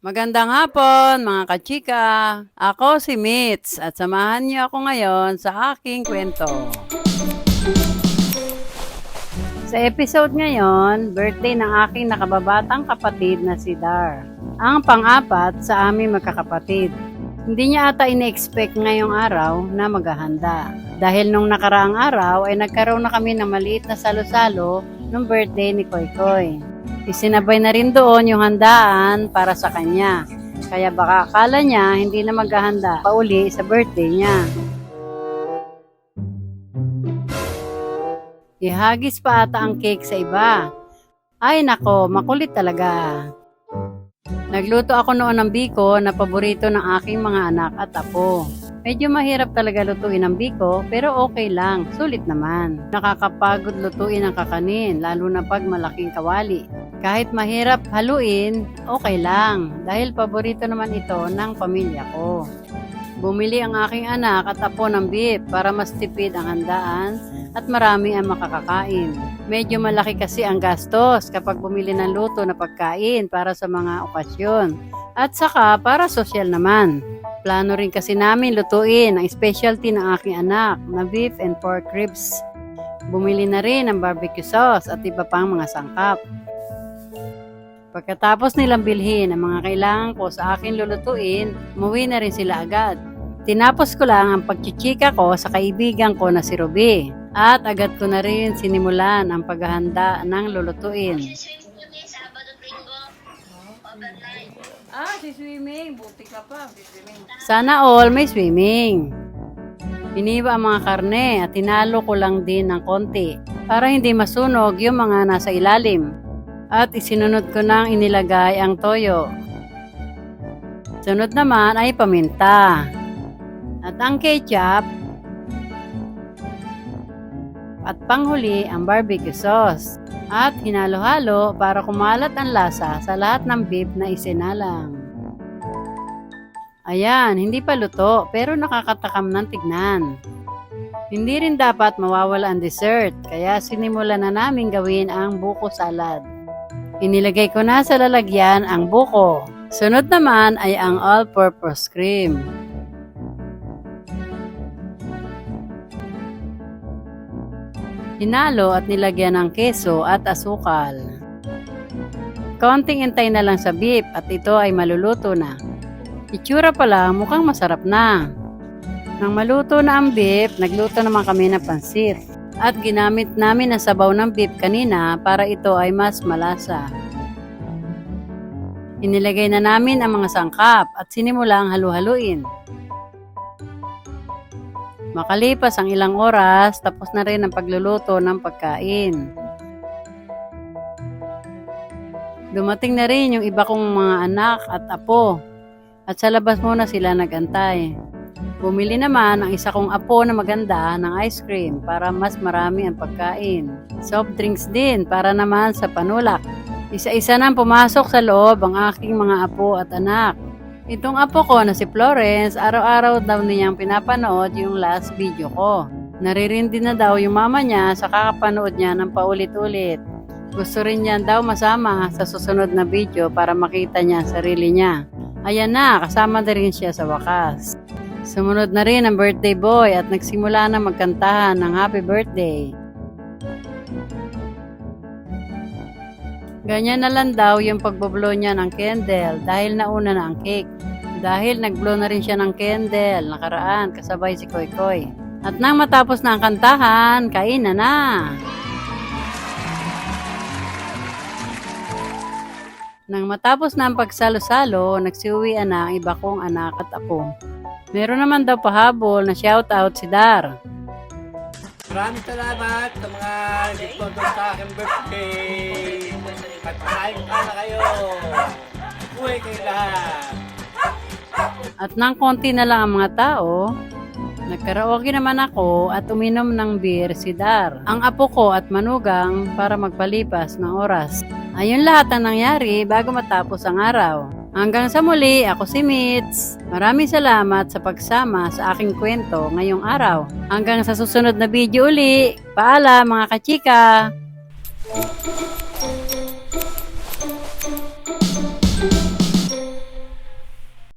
Magandang hapon mga kachika. Ako si Mitz at samahan niyo ako ngayon sa aking kwento. Sa episode ngayon, birthday ng aking nakababatang kapatid na si Dar. Ang pang-apat sa aming magkakapatid. Hindi niya ata ine-expect ngayong araw na maghahanda. Dahil nung nakaraang araw ay nagkaroon na kami ng maliit na salo-salo nung birthday ni Koy Koy. Isinabay na rin doon yung handaan para sa kanya. Kaya baka akala niya hindi na maghahanda pa uli sa birthday niya. Ihagis pa ata ang cake sa iba. Ay nako, makulit talaga. Nagluto ako noon ng biko na paborito ng aking mga anak at apo. Medyo mahirap talaga lutuin ang biko pero okay lang, sulit naman. Nakakapagod lutuin ang kakanin lalo na pag malaking kawali. Kahit mahirap haluin, okay lang dahil paborito naman ito ng pamilya ko. Bumili ang aking anak at apo ng beef para mas tipid ang handaan at marami ang makakakain. Medyo malaki kasi ang gastos kapag bumili ng luto na pagkain para sa mga okasyon. At saka para sosyal naman. Plano rin kasi namin lutuin ang specialty ng aking anak na beef and pork ribs. Bumili na rin ng barbecue sauce at iba pang mga sangkap. Pagkatapos nilang bilhin ang mga kailangan ko sa akin lulutuin, umuwi na rin sila agad. Tinapos ko lang ang pagchichika ko sa kaibigan ko na si Ruby. At agad ko na rin sinimulan ang paghahanda ng lulutuin. Si swimming. Buti ka pa. Sana all may swimming. Iniba ang mga karne at tinalo ko lang din ng konti para hindi masunog yung mga nasa ilalim. At isinunod ko nang inilagay ang toyo. Sunod naman ay paminta. At ang ketchup. At panghuli ang barbecue sauce. At hinalo-halo para kumalat ang lasa sa lahat ng beef na isinalang. Ayan, hindi pa luto pero nakakatakam ng tignan. Hindi rin dapat mawawala ang dessert kaya sinimulan na namin gawin ang buko salad. Inilagay ko na sa lalagyan ang buko. Sunod naman ay ang all-purpose cream. Hinalo at nilagyan ng keso at asukal. Konting intay na lang sa beef at ito ay maluluto na. Itsura pala mukhang masarap na. Nang maluto na ang beef, nagluto naman kami ng pansit. At ginamit namin ang sabaw ng beef kanina para ito ay mas malasa. Inilagay na namin ang mga sangkap at sinimulang halu-haluin. Makalipas ang ilang oras, tapos na rin ang pagluluto ng pagkain. Dumating na rin yung iba kong mga anak at apo. At sa labas muna sila nagantay. Bumili naman ang isa kong apo na maganda ng ice cream para mas marami ang pagkain. Soft drinks din para naman sa panulak. Isa-isa nang pumasok sa loob ang aking mga apo at anak. Itong apo ko na si Florence, araw-araw daw niyang pinapanood yung last video ko. Naririndi na daw yung mama niya sa kakapanood niya ng paulit-ulit. Gusto rin niya daw masama sa susunod na video para makita niya ang sarili niya. Ayan na, kasama na rin siya sa wakas. Sumunod na rin ang birthday boy at nagsimula na magkantahan ng happy birthday. Ganyan na lang daw yung pagbublow niya ng candle dahil nauna na ang cake. Dahil nagblow na rin siya ng candle nakaraan kasabay si Koy Koy. At nang matapos na ang kantahan, kain na! Nang matapos na ang pagsalo-salo, nagsiuwian na ang iba kong anak at apo. Meron naman daw pahabol na shoutout si Dar. Maraming salamat sa mga nag-sponsor sa aking birthday. At kain na kayo. Uwi kayo lahat. At nang konti na lang ang mga tao, nagkaraoke naman ako at uminom ng beer si Dar, ang apo ko at manugang para magpalipas ng oras. Ayun lahat ang nangyari bago matapos ang araw. Hanggang sa muli, ako si Mitz. Maraming salamat sa pagsama sa aking kwento ngayong araw. Hanggang sa susunod na video uli. Paalam mga kachika!